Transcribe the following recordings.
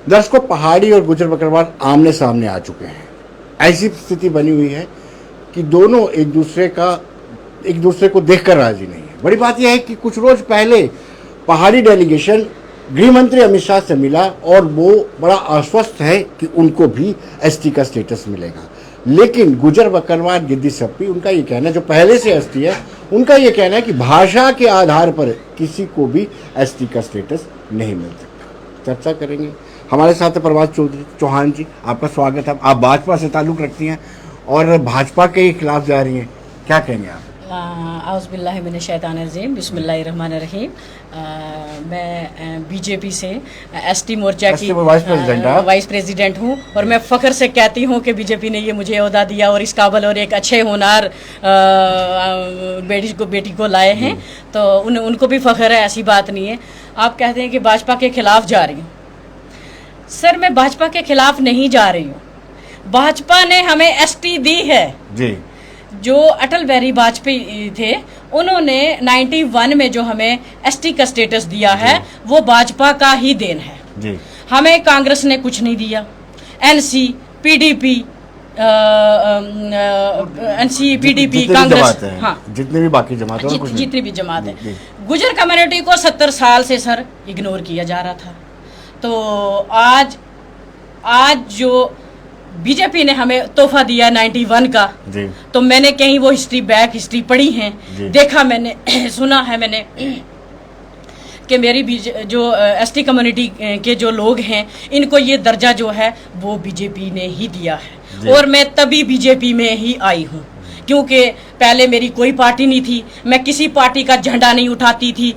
दर्शकों, पहाड़ी और गुजर बकरवाल आमने सामने आ चुके हैं। ऐसी स्थिति बनी हुई है कि दोनों एक दूसरे को देखकर राजी नहीं है। बड़ी बात यह है कि कुछ रोज पहले पहाड़ी डेलीगेशन गृह मंत्री अमित शाह से मिला और वो बड़ा आश्वस्त है कि उनको भी एसटी का स्टेटस मिलेगा। लेकिन गुजर बकरवाल गिद्दी सप्पी, उनका ये कहना है, जो पहले से एसटी है, उनका ये कहना है कि भाषा के आधार पर किसी को भी एसटी का स्टेटस नहीं मिल सकता। चर्चा करेंगे। हमारे साथ है प्रभात चौहान जी, आपका स्वागत है। आप भाजपा से ताल्लुक़ रखती हैं और भाजपा के खिलाफ जा रही हैं, क्या कहेंगे आप? आउज़ुबिल्लाहि मिनश शैतानिर्रजीम, बिस्मिल्लाहिर्रहमानिर्रहीम। मैं बीजेपी से एसटी मोर्चा की वाइस प्रेसिडेंट हूँ और मैं फ़ख्र से कहती हूँ कि बीजेपी ने ये मुझे ओहदा दिया और इस काबिल और एक अच्छे होनहार बेटी को लाए हैं, तो उनको भी फ़ख्र है, ऐसी बात नहीं है। आप कहते हैं कि भाजपा के खिलाफ जा रही हूँ। सर, मैं भाजपा के खिलाफ नहीं जा रही हूँ। भाजपा ने हमें एसटी दी है जी। जो अटल बिहारी वाजपेयी थे, उन्होंने 91 में जो हमें एसटी का स्टेटस दिया है, वो भाजपा का ही देन है जी। हमें कांग्रेस ने कुछ नहीं दिया। एनसी, पीडीपी, कांग्रेस, हाँ, जितने भी बाकी जमात जितनी भी जमात है, गुजर कम्युनिटी को 70 साल से सर इग्नोर किया जा रहा था। तो आज जो बीजेपी ने हमें तोहफा दिया 91 का जी। तो मैंने कहीं वो हिस्ट्री पढ़ी है, देखा मैंने, सुना है मैंने कि मेरी जो एसटी कम्युनिटी के जो लोग हैं, इनको ये दर्जा जो है वो बीजेपी ने ही दिया है और मैं तभी बीजेपी में ही आई हूँ, क्योंकि पहले मेरी कोई पार्टी नहीं थी, मैं किसी पार्टी का झंडा नहीं उठाती थी।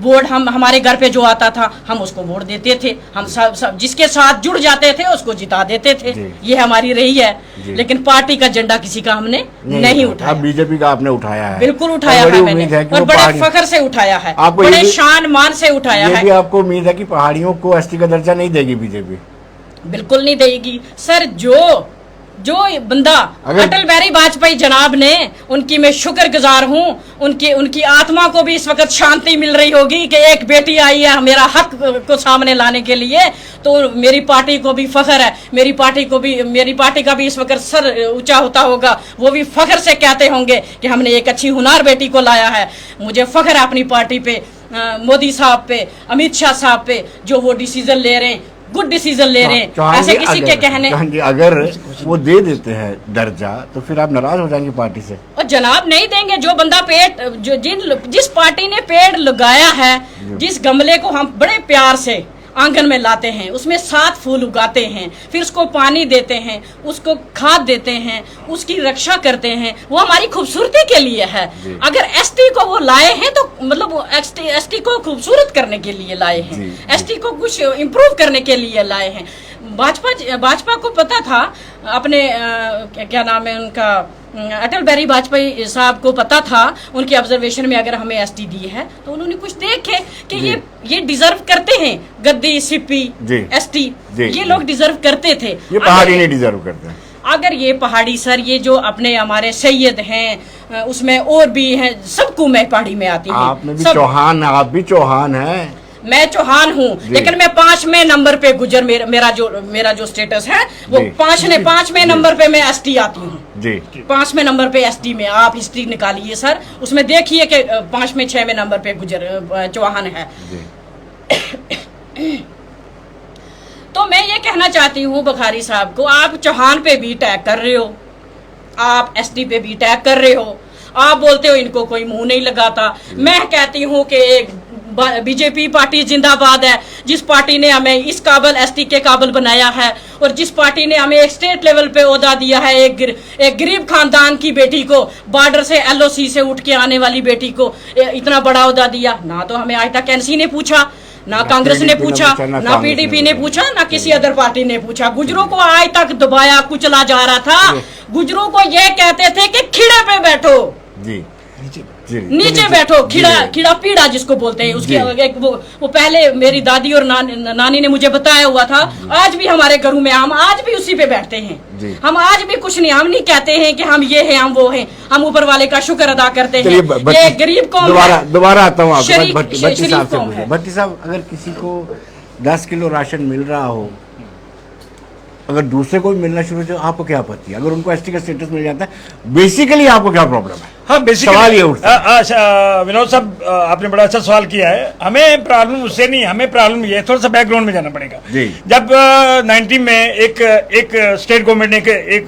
वोट हमारे घर पे जो आता था हम उसको वोट देते थे, हम सब जिसके साथ जुड़ जाते थे उसको जिता देते थे, ये हमारी रही है। लेकिन पार्टी का झंडा किसी का हमने नहीं उठाया। बीजेपी का आपने उठाया है? बिल्कुल उठाया है मैंने, और बड़े फख्र से उठाया है, बड़े शान मान से उठाया है। आपको उम्मीद है कि पहाड़ियों को एसटी का दर्जा नहीं देगी बीजेपी? बिल्कुल नहीं देगी सर। जो बंदा अटल बिहारी वाजपेयी जनाब ने, उनकी मैं शुक्रगुजार हूँ। उनकी आत्मा को भी इस वक्त शांति मिल रही होगी कि एक बेटी आई है मेरा हक को सामने लाने के लिए, तो मेरी पार्टी को भी फख्र है। मेरी पार्टी का भी इस वक्त सर ऊंचा होता होगा, वो भी फख्र से कहते होंगे कि हमने एक अच्छी हुनर बेटी को लाया है। मुझे फख्र है अपनी पार्टी पे, मोदी साहब पे, अमित शाह साहब पे, जो वो डिसीजन ले रहे हैं, गुड डिसीजन ले रहे हैं। ऐसे किसी के कहने, अगर वो दे देते हैं दर्जा तो फिर आप नाराज हो जाएंगे पार्टी से? और जनाब नहीं देंगे। जो बंदा जिस पार्टी ने पेड़ लगाया है, जिस गमले को हम बड़े प्यार से आंगन में लाते हैं, उसमें 7 फूल उगाते हैं, फिर उसको पानी देते हैं, उसको खाद देते हैं, उसकी रक्षा करते हैं, वो हमारी खूबसूरती के लिए है। अगर एसटी को वो लाए हैं तो मतलब वो एसटी को खूबसूरत करने के लिए लाए हैं, एसटी को कुछ इम्प्रूव करने के लिए लाए हैं। भाजपा को पता था, अपने क्या नाम है उनका, अटल बिहारी वाजपेयी साहब को पता था, उनकी ऑब्जर्वेशन में अगर हमें एसटी दी है तो उन्होंने कुछ देखे कि ये डिजर्व करते हैं। गद्दी, सिप्पी, एसटी, ये लोग डिजर्व करते थे। ये पहाड़ी नहीं डिजर्व करते हैं। अगर ये पहाड़ी सर, ये जो अपने हमारे सैयद हैं, उसमें और भी हैं, सबको मैं पहाड़ी में आती हूँ। आप भी चौहान है। मैं चौहान हूँ, लेकिन मैं 5वें नंबर पे गुजर, मेरा जो स्टेटस है वो 5वें नंबर पे मैं एसटी आती हूँ जी। 5वें नंबर पे एसटी में आप हिस्ट्री निकालिए सर, उसमें देखिए कि 5वें 6वें नंबर पे गुजर चौहान है। तो मैं ये कहना चाहती हूँ बुखारी साहब को, आप चौहान पे भी टैग कर रहे हो, आप एसटी पे भी टैग कर रहे हो, आप बोलते हो इनको कोई मुंह नहीं लगाता। मैं कहती हूँ कि एक बीजेपी पार्टी जिंदाबाद है, जिस पार्टी ने हमें इस काबिल एसटी के काबिल बनाया है, और जिस पार्टी ने हमें एक स्टेट लेवल पे ओहदा दिया है, एक गरीब खानदान की बेटी को, बॉर्डर से एलओसी से उठ के आने वाली बेटी को इतना बड़ा ओहदा दिया। ना तो हमें आज तक एनसी ने पूछा, ना कांग्रेस ने पूछा, ना पीडीपी ने पूछा, ना किसी अदर पार्टी ने पूछा। गुजरों को आज तक दबाया कुचला जा रहा था। गुजरों को ये कहते थे कि खिड़े पे बैठो जी, नीचे बैठो, खिड़ा पीड़ा जिसको बोलते हैं, उसकी वो पहले मेरी दादी और नानी ने मुझे बताया हुआ था। आज भी हमारे घरों में हम आज भी उसी पे बैठते हैं। हम आज भी कुछ नहीं, हम नहीं कहते हैं कि हम ये हैं, हम वो हैं, हम ऊपर वाले का शुक्र अदा करते हैं। ये गरीब कौम, दोबारा आता हूँ भट्टी साहब से। भट्टी साहब, अगर किसी को 10 किलो राशन मिल रहा हो, अगर दूसरे को भी मिलना शुरू हो, आपको क्या आपत्ति है? अगर उनको एसटी का स्टेटस मिल जाता है, बेसिकली आपको क्या प्रॉब्लम है? हाँ, बेसिकली सवाल ये उठता है। विनोद साहब, आपने बड़ा अच्छा सवाल किया है। हमें प्रॉब्लम उससे नहीं, हमें प्रॉब्लम ये, थोड़ा सा बैकग्राउंड में जाना पड़ेगा। जी। जब 90 में एक स्टेट गवर्नमेंट ने एक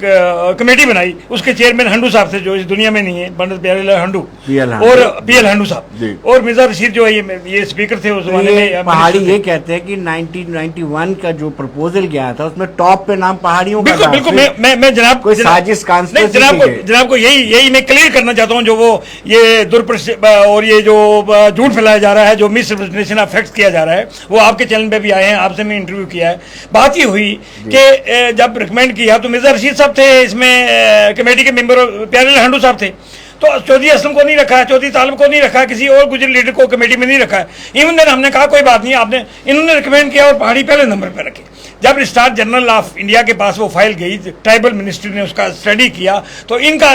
कमेटी बनाई, उसके चेयरमैन हंडू साहब थे, जो इस दुनिया में नहीं है, पंडित प्यारेलाल हंडू और PL हंडू साहब, और मिर्जा रशीद जो है ये स्पीकर थे उस जमाने में। पहाड़ी ये कहते हैं कि 1991 का जो प्रपोजल गया था उसमें टॉप पे नाम पहाड़ियों का बिल्कुल बिल्कुल, मैं जनाब कोई साजिश जनाब को यही मैं क्लियर करना चाहता हूं, जो वो ये और ये जो झूठ फैलाया जा रहा है, जो मिस रिप्रेजेंटेशन ऑफ फैक्ट्स किया जा रहा है, वो आपके चैनल पे भी आए हैं, आपसे मैं इंटरव्यू किया है। बात ये हुई कि जब रिकमेंड किया तो मिर्जा रशीद साहब थे इसमें कमेटी के मेंबर, प्यारेलाल हंडू साहब थे, तो चौधरी असलम को नहीं रखा है, चौधरी तालब को नहीं रखा है, किसी और गुजर लीडर को कमेटी में नहीं रखा है। इवन देन हमने कहा कोई बात नहीं, आपने इन्होंने रिकमेंड किया और पहाड़ी पहले नंबर पर रखे। जब रजिस्ट्रार जनरल ऑफ इंडिया के पास वो फाइल गई, ट्राइबल मिनिस्ट्री ने उसका स्टडी किया, तो इनका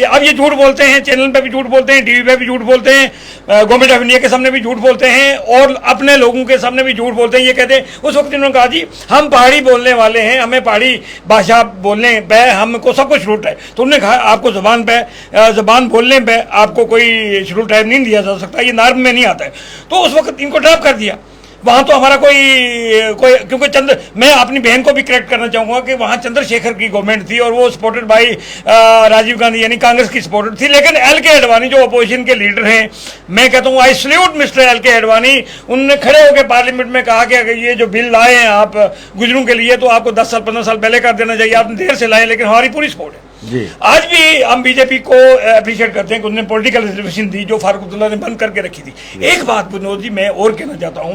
अब ये झूठ बोलते हैं, चैनल पे भी झूठ बोलते हैं, टीवी पे भी झूठ बोलते हैं, गवर्नमेंट ऑफ इंडिया के सामने भी झूठ बोलते हैं, और अपने लोगों के सामने भी झूठ बोलते हैं। ये कहते हैं, उस वक्त इन्होंने कहा जी हम पहाड़ी बोलने वाले हैं, हमें पहाड़ी भाषा बोलने पे हमको सब कुछ छूट है। तो उन्होंने कहा आपको जबान बोलने पे आपको कोई शेड्यूल ट्राइब नहीं दिया जा सकता, ये नार्म में नहीं आता है। तो उस वक्त इनको ड्रॉप कर दिया। वहां तो हमारा कोई क्योंकि मैं अपनी बहन को भी करेक्ट करना चाहूंगा कि वहां चंद्रशेखर की गवर्नमेंट थी और वो सपोर्टेड बाय राजीव गांधी, यानी कांग्रेस की सपोर्टेड थी। लेकिन LK अडवाणी जो अपोजिशन के लीडर हैं, मैं कहता हूँ I salute mister LK Advani, उन्होंने खड़े होकर पार्लियामेंट में कहा कि अगर ये जो बिल लाए हैं आप गुजरों के लिए, तो आपको 10 साल 15 साल पहले कर देना चाहिए, आपने देर से लाए, लेकिन हमारी पूरी सपोर्ट है। जी। आज भी हम बीजेपी को अप्रिशिएट करते हैं कि उन्होंने पॉलिटिकल रिजर्वेशन दी जो फारूक अब्दुल्ला ने बंद करके रखी थी। एक बात विनोद जी मैं और कहना चाहता हूं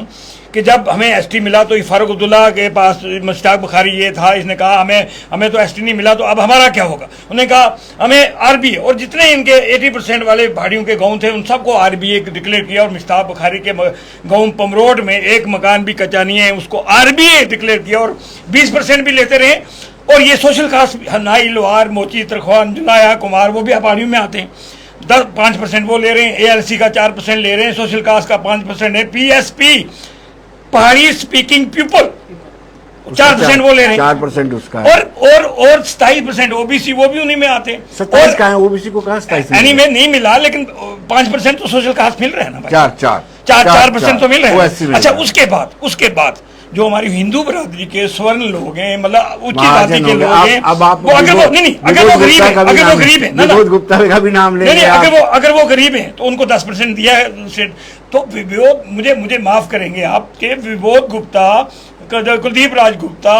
कि जब हमें ST मिला तो फारूक अब्दुल्ला के पास मुश्ताक बुखारी ये था, इसने कहा हमें तो ST नहीं मिला, तो अब हमारा क्या होगा? उन्होंने कहा हमें RBA, और जितने इनके 80% वाले पहाड़ियों के गाँव थे उन सबको RBA डिक्लेयर किया, और मुश्ताक बुखारी के गाँव पमरोड में एक मकान भी कच्चा नहीं है, उसको RBA डिक्लेयर किया, और 20% भी लेते रहे। और ये सोशल कास्ट हनाई, लोहार, मोची, तरखवान, जुलाया, कुमार, वो भी पहाड़ियों में आते हैं। 5% वो ले रहे हैं, ALC का 4% ले रहे हैं, सोशल कास्ट का 5% है, PSP पहाड़ी स्पीकिंग पीपल 4% वो ले रहे हैं, 4% उसका, और 27% OBC वो भी उन्हीं में आते हैं। 27 कहाँ है? OBC को कहाँ 27? एनीवे नहीं मिला, लेकिन 5% तो सोशल कास्ट मिल रहे हैं ना भाई, 4% तो मिल रहे हैं। अच्छा, उसके बाद जो हमारी हिंदू बरादरी के स्वर्ण लोग हैं, मतलब उच्च जाति के लोग हैं, वो अगर वो गरीब है, विनोद गुप्ता का भी नाम ले, नहीं, अगर वो गरीब हैं तो उनको 10% दिया है। तो विबोध, मुझे माफ करेंगे आप कि विबोध गुप्ता, कुलदीप राज गुप्ता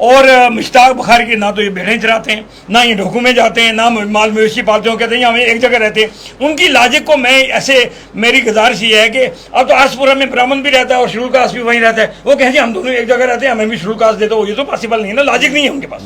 और मुश्ताक बुखारी के ना तो ये भेड़ें चराते हैं, ना ये ढोकू में जाते हैं, ना माल मवेशी पालते हैं, कहते हैं हमें एक जगह रहते हैं। उनकी लॉजिक को मैं ऐसे, मेरी गुजारिश ये है कि अब तो आसपुरा में ब्राह्मण भी रहता है और शेड्यूल कास्ट भी वहीं रहता है, वो कहें हम दोनों एक जगह रहते हैं, हमें भी शेड्यूल कास्ट दे दो, ये तो पॉसिबल नहीं है ना, लॉजिक नहीं है उनके पास।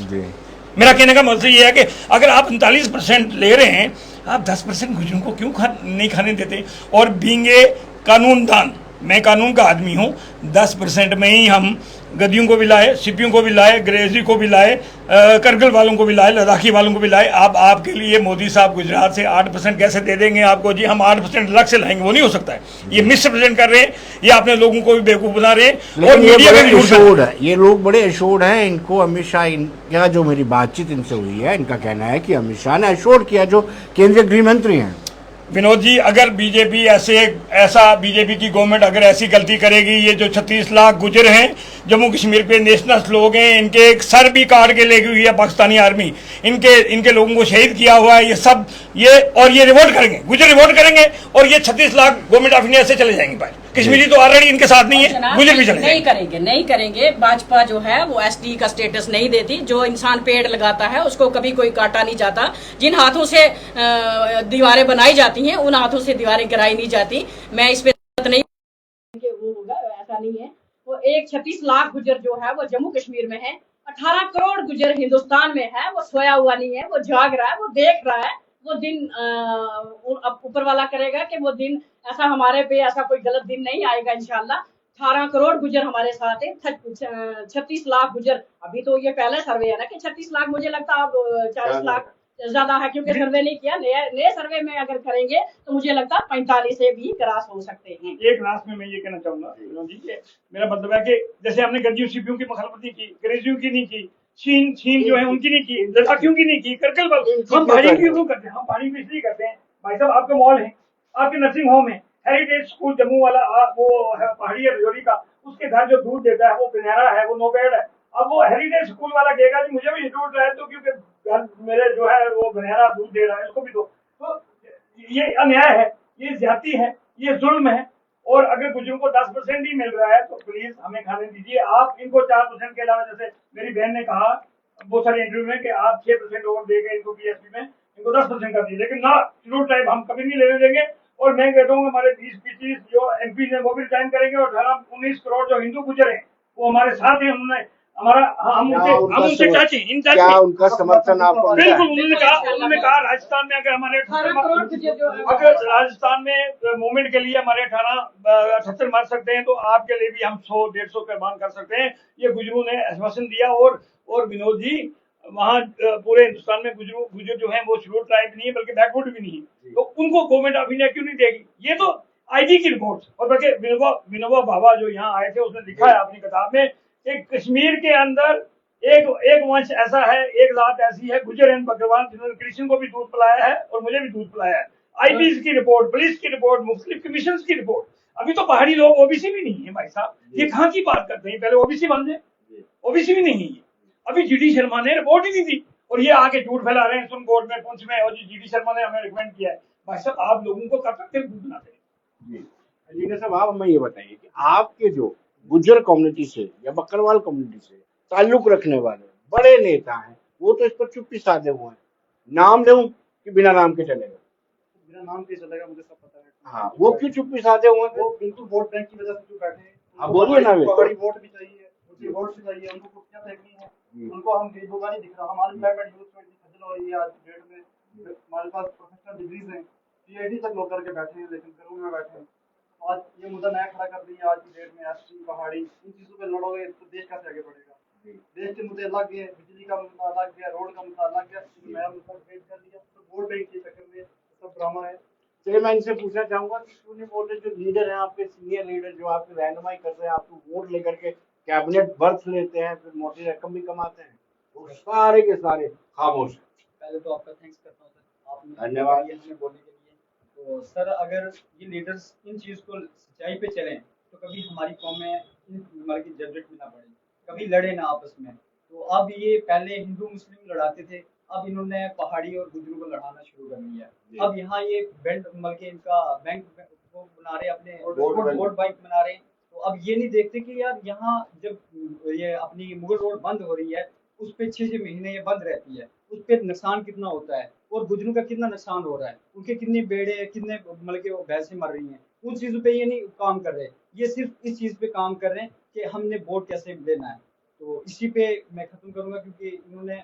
मेरा कहने का मतलब ये है कि अगर आप 39% ले रहे हैं, आप 10% गुजरों को क्यों नहीं खाने देते? और बीइंग ए कानूनदान, मैं कानून का आदमी हूँ, 10% में ही हम गद्दियों को भी लाए, सिपियों को भी लाए, अंग्रेजी को भी लाए, करगिल वालों को भी लाए, लद्दाखी वालों को भी लाए। आप आपके लिए मोदी साहब गुजरात से 8% कैसे दे देंगे आपको? जी हम 8% अलग से लाएंगे, वो नहीं हो सकता है। ये मिसरिप्रेजेंट कर रहे हैं, ये अपने लोगों को भी बेवकूफ बना रहे हैं, और मीडिया में भी है। ये लोग बड़े एश्योर्ड हैं, इनको अमित शाह, इनका जो मेरी बातचीत इनसे हुई है, इनका कहना है कि अमित शाह ने एश्योर्ड किया, जो केंद्रीय गृह मंत्री हैं। विनोद जी, अगर बीजेपी ऐसा बीजेपी की गवर्नमेंट अगर ऐसी गलती करेगी, ये जो 36 लाख गुजर हैं जम्मू कश्मीर के नेशनल लोग हैं, इनके एक सर भी काट के लेगी हुई है पाकिस्तानी आर्मी, इनके लोगों को शहीद किया हुआ है, ये रिवोल्ट करेंगे, गुजर रिवोल्ट करेंगे, और ये 36 लाख गवर्नमेंट ऑफ इंडिया से चले जाएंगे भाई। कश्मीरी तो ऑलरेडी इनके साथ नहीं है, गुजर भी चले नहीं करेंगे। भाजपा जो है वो ST का स्टेटस नहीं देती। जो इंसान पेड़ लगाता है उसको कभी कोई काटा नहीं जाता। जिन हाथों से दीवारें बनाई जाती हैं, उन हाथों से दीवारें गिराई नहीं जाती। मैं इस पे नहीं, वो होगा, ऐसा नहीं है। वो 36 लाख गुजर जो है वो जम्मू कश्मीर में है, 18 करोड़ गुजर हिंदुस्तान में है। वो सोया हुआ नहीं है, वो जाग रहा है, वो देख रहा है। वो दिन ऊपर वाला करेगा कि वो दिन ऐसा हमारे पे ऐसा कोई गलत दिन नहीं आएगा इंशाल्लाह। 18 करोड़ गुजर हमारे साथ है, 36 लाख गुजर। अभी तो ये पहले सर्वे है ना कि 36 लाख, मुझे लगता है अब 40 लाख ज्यादा है, क्योंकि सर्वे नहीं किया। नए सर्वे में अगर करेंगे तो मुझे लगता है 45 से भी क्रॉस हो सकते हैं। एक लास्ट में मैं ये कहना चाहूंगा विनोद जी कि मेरा मतलब है कि जैसे हमने गद्दियों सीपियों की मुखालफत नहीं की, अंग्रेजियों की नहीं की, छीन जो है उनकी नहीं की, लद्दाखियों की नहीं की, करगिल बल हम पहाड़ी की क्यों करते हैं? हम पहाड़ी की इसलिए करते हैं भाई साहब, आपके मॉल है, आपके नर्सिंग होम है, हेरिटेज स्कूल जम्मू वाला वो है पहाड़ी है रजौरी का, उसके घर जो दूध देता है वो पिनहरा है, वो नोबेड है। अब वो हेरिटेज स्कूल वाला कहेगा जी मुझे भी दूध रहा है तो क्योंकि घर मेरे जो है वो पिनहरा दूध दे रहा है, इसको भी दो। तो ये अन्याय है, ये ज्यादती है, ये जुल्म है। और अगर गुजरों को 10% ही मिल रहा है तो प्लीज हमें खाने दीजिए। आप इनको 4% के अलावा, जैसे मेरी बहन ने कहा बहुत सारे इंटरव्यू में कि आप 6% और देंगे इनको पीएसपी में, इनको 10% कर दीजिए, लेकिन ना शेड्यूल ट्राइब हम कभी नहीं लेने देंगे। और मैं कहता हूँ हमारे 20-25 जो एमपी हैं वो भी रिजाइन करेंगे, और 18-19 करोड़ जो हिंदू गुजर हैं वो हमारे साथ हैं। उन्होंने हमारा हम उनसे चाची क्या उनका समर्थन आपको मिला? बिल्कुल उन्होंने कहा राजस्थान में अगर हमारे अगर राजस्थान में मूवमेंट के लिए हमारे 78 मार सकते हैं तो आपके लिए भी हम 100-150 कुर्बान कर सकते हैं। ये गुजरों ने आश्वासन दिया। और विनोद जी वहाँ पूरे हिंदुस्तान में गुजर जो है वो शेड्यूल ट्राइब नहीं है बल्कि बैकवर्ड भी नहीं है, तो उनको गवर्नमेंट ऑफ इंडिया क्यों नहीं देगी? ये तो आईजी की रिपोर्ट। और बल्कि विनोबा भाभा जो यहाँ आए थे उसने लिखा है अपनी किताब में कि कश्मीर के अंदर एक वंश ऐसा है, एक जात ऐसी है गुजर एंड बकरवाल जिन्होंने कृष्ण को भी दूध पिलाया है और मुझे भी दूध पिलाया है। आईपीएस की रिपोर्ट, पुलिस की रिपोर्ट, मुख्तलिफ कमीशन की रिपोर्ट। अभी तो पहाड़ी लोग ओबीसी भी नहीं है भाई साहब, ये कहाँ की बात करते हैं? पहले ओबीसी बन जाए, ओबीसी भी नहीं है। अभी जीडी शर्मा ने रिपोर्ट ही नहीं दी और ये आके झूठ फैला रहे हैं सुप्रीम कोर्ट में, पुंछ में, और जीडी शर्मा ने हमें रिकमेंड किया है। भाई साहब आप लोगों को कब तक बेवकूफ बनाते हैं? जी साहब, आप हमें ये बताइए कि आपके जो गुज्जर कम्युनिटी से या बकरवाल कम्युनिटी से ताल्लुक रखने वाले बड़े नेता हैं वो तो इस पर चुप्पी साधे हुए हैं। नाम दूं कि बिना नाम के चलेगा? बिना नाम के चलेगा, मुझे सब पता है। हाँ, वो क्यों चुप्पी साधे हुए हैं? वो बिल्कुल वोट बैंक की वजह से जो बैठे हैं। आप बोलिए ना। पहाड़ी वोट भी चाहिए, मुझे वोट भी चाहिए, उनको कुर्सियां फेंकनी है, उनको हम गरीबों का नहीं दिख रहा। हमारी प्राइवेट यूथ में इतनी खजल हो रही है आज की डेट में। हमारे पास प्रोफेशनल डिग्रीज हैं, पीएचडी तक लोग करके बैठे हैं, लेकिन घरों में बैठे हैं। आज ये मुद्दा नया खड़ा कर दिया आज की डेट में। एसटी, पहाड़ी, इन चीजों पे लड़ोगे तो देश कैसे आगे बढ़ेगा? देश के मुद्दे अलग है, बिजली का मुद्दा अलग है, रोड का मुद्दा अलग है, नया मुद्दा क्रिएट कर दिया। तो वोट बैंक के चक्कर में सब ड्रामा है। चलिए मैं इनसे पूछना चाहूंगा कि क्यों नहीं बोल रहे जो लीडर हैं आपके, सीनियर लीडर जो आपकी रहनुमाई कर रहे हैं, आपको वोट लेकर के कैबिनेट बर्थ लेते हैं, फिर मोटी रकम भी कमाते हैं, वो सारे के सारे खामोश हैं। पहले तो आपका थैंक्स करता हूँ सर, आपने धन्यवाद हमें बोलने के लिए। तो सर अगर ये लीडर्स इन चीज़ को सच्चाई पे चलें तो कभी हमारी कौम में हमारी झंझट में ना पड़े, कभी लड़े ना आपस में। तो अब ये पहले हिंदू मुस्लिम लड़ाते थे, अब इन्होंने पहाड़ी और गुजरों को लड़ाना शुरू कर दिया। अब यहाँ ये बेल्ट बल्कि इनका बैंक वो बना रहे अपने वोट बैंक बना रहे हैं। तो अब ये नहीं देखते कि यार यहाँ जब ये अपनी मुगल रोड बंद हो रही है उस पे 6-6 महीने ये बंद रहती है, उस पर नुकसान कितना होता है और गुजरों का कितना नुकसान हो रहा है, उनके कितने बेड़े, कितने मतलब के भैंसें मर रही हैं, उन चीज़ों पे ये नहीं काम कर रहे। ये सिर्फ इस चीज़ पे काम कर रहे हैं कि हमने वोट कैसे देना है। तो इसी पे मैं ख़त्म करूँगा, क्योंकि इन्होंने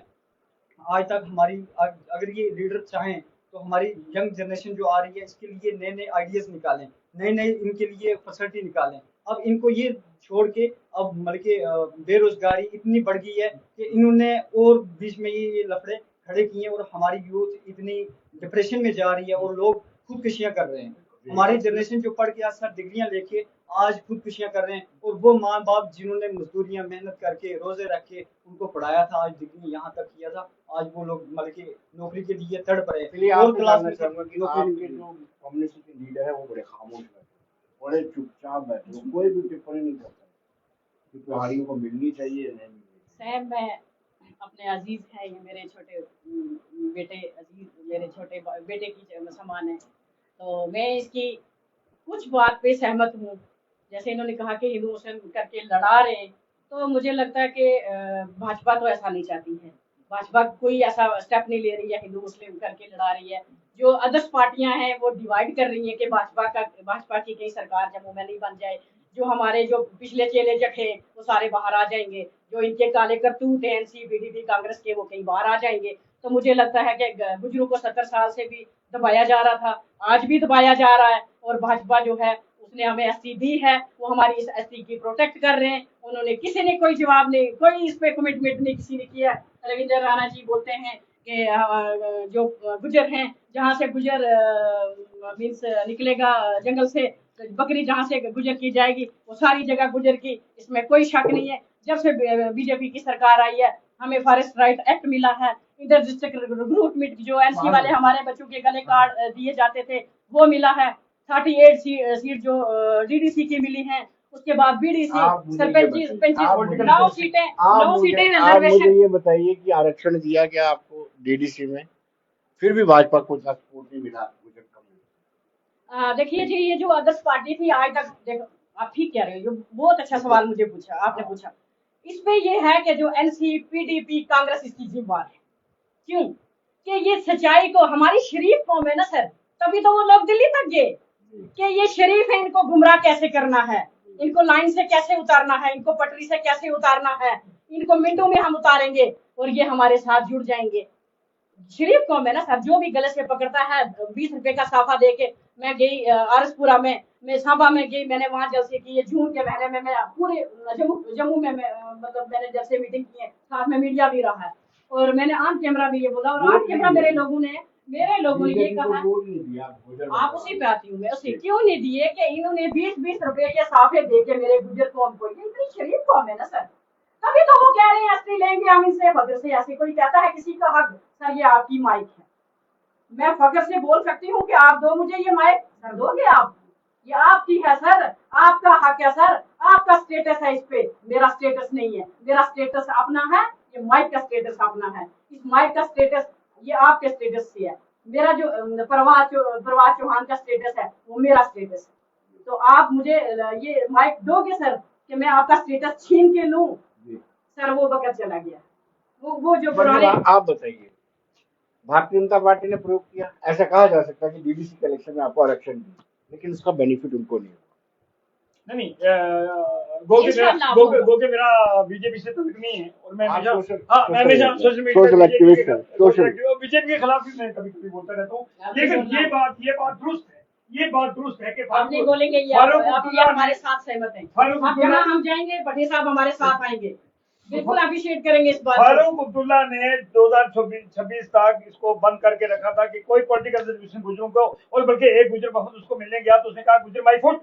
आज तक हमारी अगर ये लीडर चाहें तो हमारी यंग जनरेशन जो आ रही है इसके लिए नए नए आइडियाज़ निकालें, नए नए इनके लिए फैसिलिटी निकालें। अब इनको ये छोड़ के अब मतलब के बेरोजगारी इतनी बढ़ गई है कि इन्होंने और बीच में ये लफड़े खड़े किए हैं और हमारी यूथ इतनी डिप्रेशन में जा रही है और लोग खुदकुशियां कर रहे हैं। हमारी जनरेशन जो पढ़ के आज सर डिग्रियां लेके आज खुदकुशियां कर रहे हैं, और वो माँ बाप जिन्होंने मजदूरियां मेहनत करके रोजे रख के उनको पढ़ाया था, आज डिग्री यहाँ तक किया था, आज वो लोग मतलब के नौकरी के लिए तड़प रहे हैं। और क्लास में आपके जो कम्युनिटी के लीडर है वो बड़े खामोश बैठे, बड़े चुपचाप बैठे, कोई भी टिप्पणी नहीं करता कि पहाड़ियों को मिलनी चाहिए नहीं मिलनी। साहब मैं अपने अजीज है, ये मेरे छोटे बेटे अजीज, मेरे छोटे बेटे की समान है, तो मैं इसकी कुछ बात पे सहमत हूँ। जैसे इन्होंने कहा कि हिंदू मुस्लिम करके लड़ा रहे, तो मुझे लगता है कि भाजपा तो ऐसा नहीं चाहती है। भाजपा कोई ऐसा स्टेप नहीं ले रही है हिंदू मुस्लिम करके लड़ा रही है। जो अदर्स पार्टियां हैं वो डिवाइड कर रही हैं कि भाजपा की कहीं सरकार जम्मू में नहीं बन जाए, जो हमारे जो पिछले चेले जखे वो सारे बाहर आ जाएंगे, जो इनके काले करतूत हैं एनसी बीडीपी कांग्रेस के वो कहीं बाहर आ जाएंगे। तो मुझे लगता है कि गुजरों को 70 साल से भी दबाया जा रहा था, आज भी दबाया जा रहा है, और भाजपा जो है उसने हमें एसटी दी है, वो हमारी इस एसटी की प्रोटेक्ट कर रहे हैं। उन्होंने किसी ने कोई जवाब नहीं, कोई इस पे कमिटमेंट नहीं किसी ने किया। रविंद्र राणा जी बोलते हैं कि जो गुजर हैं, जहाँ से गुजर मीन्स निकलेगा जंगल से, बकरी जहाँ से गुजर की जाएगी वो सारी जगह गुजर की, इसमें कोई शक नहीं है। जब से बीजेपी की सरकार आई है हमें फॉरेस्ट राइट एक्ट मिला है, इंटर डिस्ट्रिक्ट रिक्रूटमेंट जो एनसी वाले हमारे बच्चों के गले कार्ड दिए जाते थे वो मिला है, 38 सीट जो डीडीसी की मिली हैं, उसके बाद बीडीसी सरपंच 9 सीटें आप मुझे रिजर्वेशन। ये बताइए कि आरक्षण दिया गया आपको डीडीसी में, फिर भी भाजपा को इतना सपोर्ट नहीं मिला गुजर कम्युनिटी। देखिए जी, ये जो आदर्श पार्टी थी आज तक, देखो आप ठीक कह रहे हो, ये बहुत अच्छा सवाल मुझे पूछा आपने पूछा। इसमें ये है कि जो एनसी पीडीपी कांग्रेस इसकी जिम्मेदार है। क्यों? कि ये सच्चाई को, हमारी शरीफ कौम है ना सर, तभी तो वो लोग दिल्ली तक गए कि ये शरीफ है, इनको गुमराह कैसे करना है, इनको लाइन से कैसे उतारना है, इनको पटरी से कैसे उतारना है, इनको मिनटों में हम उतारेंगे और ये हमारे साथ जुड़ जाएंगे। शरीफ कौम है ना सर, जो भी गले से पकड़ता है 20 रुपए का साफा दे के। मैं गई आरसपुरा में, मैं सांबा में गई, मैंने वहां जलसे किए, जून के महीने में मैं पूरे जम्मू में मतलब मैंने जलसे मीटिंग की है, साथ में मीडिया भी रहा है और मैंने ऑन कैमरा भी ये बोला और ऑन कैमरा मेरे लोगों ने ये कहा। आप उसी पे आती हूँ मैं, उसी क्यों नहीं दिए कि इन्होंने 20-20 रुपए के साफे दे के मेरे गुजर कौम को, ये इतनी शरीफ कौम है ना सर, तभी तो वो कह रहे हैं असली लेंगे हम इनसे फख्र से। ऐसे कोई कहता है किसी का हक, सर ये आपकी माइक है, मैं फख्र से बोल सकती हूँ कि आप दो मुझे ये माइक, सर दोगे आप, ये आपकी है सर, आपका हक है सर, आपका स्टेटस है इस पे, मेरा स्टेटस नहीं है, मेरा स्टेटस अपना है, ये माइक का स्टेटस अपना है, इस माइक का स्टेटस ये आपके स्टेटस से है, मेरा जो प्रवाह चौहान का स्टेटस है वो मेरा स्टेटस है। तो आप मुझे ये माइक दोगे सर कि मैं आपका स्टेटस छीन के लूं? सर वो वक्त चला गया, वो जो पुराने। आप बताइए, भारतीय जनता पार्टी ने प्रयोग किया, ऐसा कहा जा सकता है कि डीडीसी के इलेक्शन में आपको आरक्षण दिया, लेकिन उसका बेनिफिट उनको नहीं हुआ। नहीं गो के मेरा बीजेपी से तो नहीं है और मैं हमेशा सोशल मीडिया बीजेपी के खिलाफ भी मैं कभी कभी बोलता रहता हूँ, लेकिन ये बात दुरुस्त है कि आप नहीं बोलेंगे, ये हमारे साथ सहमत हैं, आप जहाँ हम जाएंगे पटेल साहब हमारे साथ आएंगे, बिल्कुल अप्रिशिएट करेंगे इस बात को। फारूक अब्दुल्ला ने 2026 तक इसको बंद करके रखा था कि कोई पॉलिटिकल रिजर्वेशन गुजरों को, और बल्कि एक गुजर बहुत उसको मिलने गया तो उसने कहा गुजर माई फुट।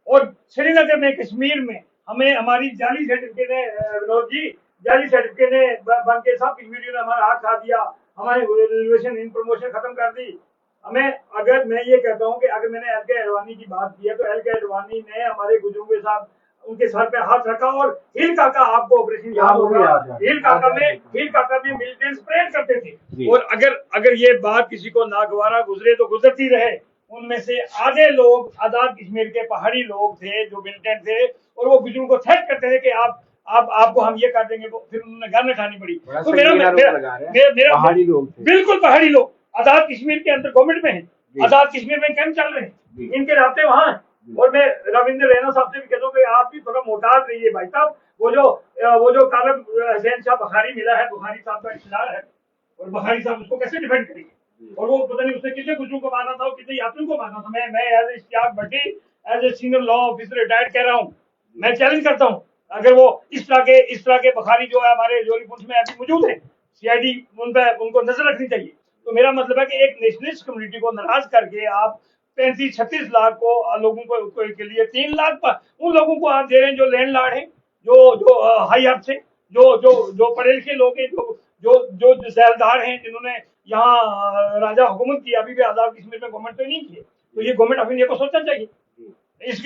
और श्रीनगर में, कश्मीर में हमें हमारी जाली सर्टिफिकेट ने, विनोद जी, जाली सर्टिफिकेट ने बन के सब वीडियो ने हमारा हाथ खा दिया, हमारे रिजर्वेशन इन प्रमोशन खत्म कर दी हमें। अगर मैं ये कहता हूँ कि अगर मैंने एल के अडवाणी की बात की है तो एल के अडवाणी ने हमारे गुजरों के साथ उनके सर पे हाथ रखा, और हिल काका, आपको ऑपरेशन याद होगा, हिल काका में मिलिटेंट्स परेड करते थे। और अगर ये बात किसी को नागवारा गुजरे तो गुजरती रहे, उनमें से आधे लोग आजाद कश्मीर के पहाड़ी लोग थे जो मिलिटेंट थे, और वो गुजरों को थ्रेट करते थे कि आपको हम ये कर देंगे, फिर उन्होंने गन उठानी पड़ी। तो मेरा पहाड़ी लोग, बिल्कुल पहाड़ी लोग आजाद कश्मीर के अंदर गवर्नमेंट में है, आजाद कश्मीर में कैंप चल रहे हैं, इनके रास्ते वहां है। और मैं रविंद्र रैना साहब से भी कहता हूँ कि आप भी थोड़ा मोहतात रहिए भाई साहब। वो जो कालम हुसैन शाह बुखारी मिला है, बुखारी साहब का इख्तियार है, और बुखारी साहब उसको कैसे डिफेंड करेंगे, और वो पता नहीं उसने कितने गुजरों को मारना था और कितने यात्रियों को मारना था। मैं as Ishtiaq Bhatti, as a senior law officer retired कह रहा हूँ, मैं चैलेंज करता हूँ, अगर वो इस तरह के बुखारी जो है हमारे जोरी पुंछ में अभी मौजूद है, सीआईडी उनको नजर रखनी चाहिए। तो मेरा मतलब है कि एक नेशनलिस्ट कम्युनिटी को नाराज करके आप 35-36 लाख को लोगों को के लिए 3 लाख उन लोगों को आप दे रहे हैं जो लैंड लॉर्ड हैं, जो हाई हब से, जो पढ़े लिखे लोग हैं, जो जैलदार हैं, जिन्होंने यहाँ राजा हुकूमत की, अभी भी आजाद कश्मीर में गवर्नमेंट तो नहीं की। तो ये गवर्नमेंट ऑफ इंडिया को सोचना चाहिए।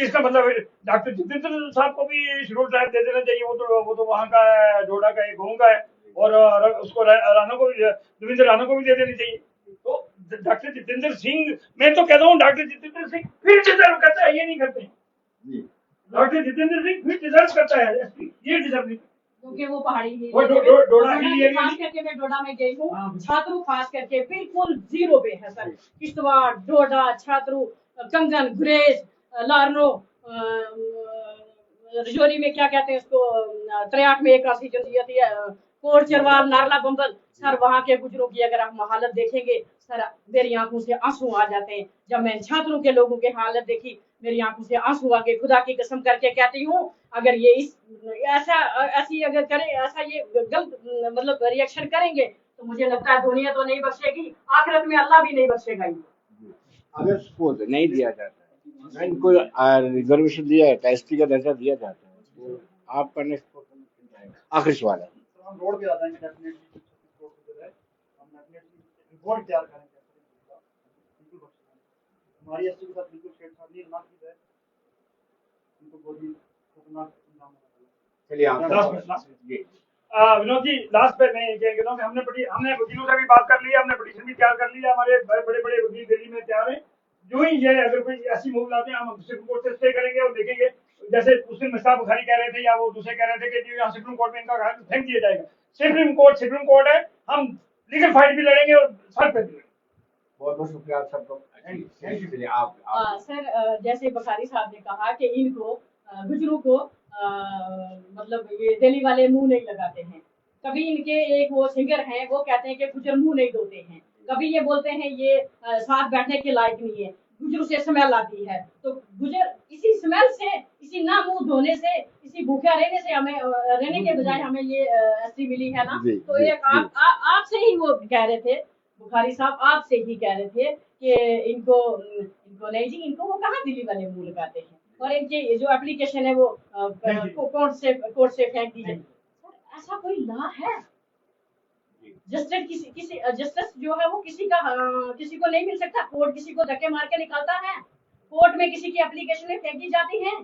इसका मतलब डॉक्टर जितेंद्र साहब को भी शेड्यूल ट्राइब दे देना चाहिए, वो तो वहाँ का है, डोडा का है, गाँव का है, और उसको राणा को भी, देवेंद्र राणा को भी दे देनी चाहिए। तो डॉक्टर जितेंद्र सिंह, मैं तो कहता हूँ डॉक्टर जितेंद्र सिंह फिर डिजर्व करता है, ये नहीं करते। डॉक्टर जितेंद्र सिंह फिर डिजर्व करता है, ये डिजर्व नहीं, क्योंकि वो पहाड़ी डोडा खास करके मैं डोडा में गई हूँ, छात्रू खास करके बिल्कुल जीरो पे है सर। किश्तवाड़, डोडा, छात्रू, कंगन, गुरेज, लारनो, रजौरी में क्या कहते हैं उसको, 63 में एक राशि जो दी है, कोट चरवाल, नारला बंबल, सर वहाँ के गुजरों की अगर हम हालत देखेंगे सर, मेरी आंखों से आंसू आ जाते हैं। जब मैं छात्रों के लोगों की हालत देखी, मेरी आंखों से आंसू आ गए। खुदा की कसम करके कहती हूँ, अगर ये ऐसी अगर करें, ऐसा ये गलत मतलब रिएक्शन करेंगे तो मुझे लगता है दुनिया तो नहीं बख्शेगी, आखिरत में अल्लाह भी नहीं बख्शेगा इनको। अगर सपोज नहीं दिया जाता है, ना इनको रिजर्वेशन दिया जाता है, एसटी का दर्जा दिया जाता है, तो आपका नेक्स्ट आखिरी सवाल है। सर हम रोड पे आ जाएंगे डेफिनेटली, हम डेफिनेटली रिपोर्ट तैयार करेंगे, बिल्कुल बख्शेंगे। हमारी एसटी के साथ बिल्कुल छेड़छाड़ ना की जाए, इनको बहुत ही खतरनाक इंजाम होगा। चलिए आप विनोद जी, लास्ट पे मैं ये कहता हूँ कि हमने वकीलों से भी बात कर ली है, हमने पिटीशन भी तैयार कर ली है, हमारे बड़े बड़े वकील दिल्ली में तैयार हैं। जो ही ये अगर कोई ऐसी मूव लाते हैं, हम सुप्रीम कोर्ट से स्टे करेंगे और देखेंगे। जैसे उस दिन मुश्ताक बुखारी कह रहे थे या वो दूसरे कह रहे थे कि यहाँ सुप्रीम कोर्ट में इनका फेंक दिया जाएगा। सुप्रीम कोर्ट है, हम लीगल फाइट भी लड़ेंगे और सड़क पे भी लड़ेंगे। बहुत बहुत शुक्रिया आप सबका। आप सर जैसे बखारी साहब ने कहा कि इनको गुजरों को मतलब ये दिल्ली वाले मुंह नहीं लगाते हैं। कभी इनके एक वो सिंगर हैं, वो कहते हैं कि गुजर मुंह नहीं धोते हैं। कभी ये बोलते हैं ये साथ बैठने के लायक नहीं है, गुजरों से स्मेल आती है। तो गुजर इसी स्मेल से, इसी ना मुंह धोने से, इसी भूखा रहने से हमें रहने के बजाय हमें ये एसटी मिली है ना। तो एक आपसे ही वो कह रहे थे बुखारी साहब, आपसे ही कह रहे थे कि इनको नहीं जी, इनको वो कहाँ दिल्ली वाले मुंह लगाते हैं। और इनके जो एप्लीकेशन है वो कोर्ट से फेंक दी जाए। ऐसा कोई लॉ है? जस्टिस जो है वो किसी को नहीं मिल सकता। कोर्ट किसी को धक्के मार के निकालता है, कोर्ट में किसी की एप्लीकेशन फेंकी जाती है।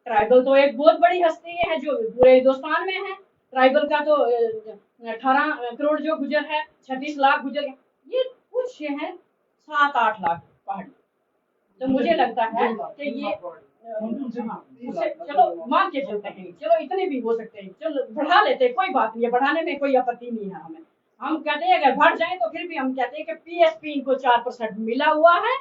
ट्राइबल तो एक बहुत बड़ी हस्ती है जो पूरे हिंदुस्तान में है। ट्राइबल का तो 18 करोड़ जो गुजर है, 36 लाख गुजर है, ये कुछ है 7-8 लाख पहाड़ी। तो मुझे लगता है कि ये चलो मान के चलते हैं, चलो इतने भी हो सकते हैं, चलो बढ़ा लेते हैं, कोई बात नहीं है, बढ़ाने में कोई आपत्ति नहीं है हमें। हम कहते हैं अगर बढ़ जाए तो फिर भी हम कहते हैं कि पीएसपी इनको 4% मिला हुआ है,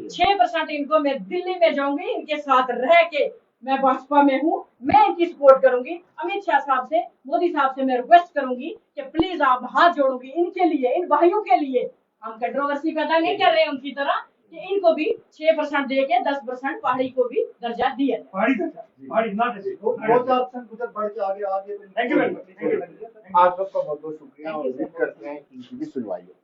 6% इनको मैं दिल्ली में जाऊंगी, इनके साथ रह के मैं भाजपा में हूँ, मैं इनकी सपोर्ट करूंगी। अमित शाह साहब से, मोदी साहब से मैं रिक्वेस्ट करूंगी कि प्लीज आप हाथ जोड़ूंगी इनके लिए, इन भाइयों के लिए। हम कंट्रोवर्सी पैदा नहीं कर रहे हैं उनकी तरह कि इनको भी 6% दे के 10% पहाड़ी को भी दर्जा दिया जाए। पहाड़ी ना दे। 2-4% गुजर बढ़ के आगे। Thank you very much. आप सबका बहुत बहुत शुक्रिया और उम्मीद करते हैं कि इनकी भी सुनवाई हो।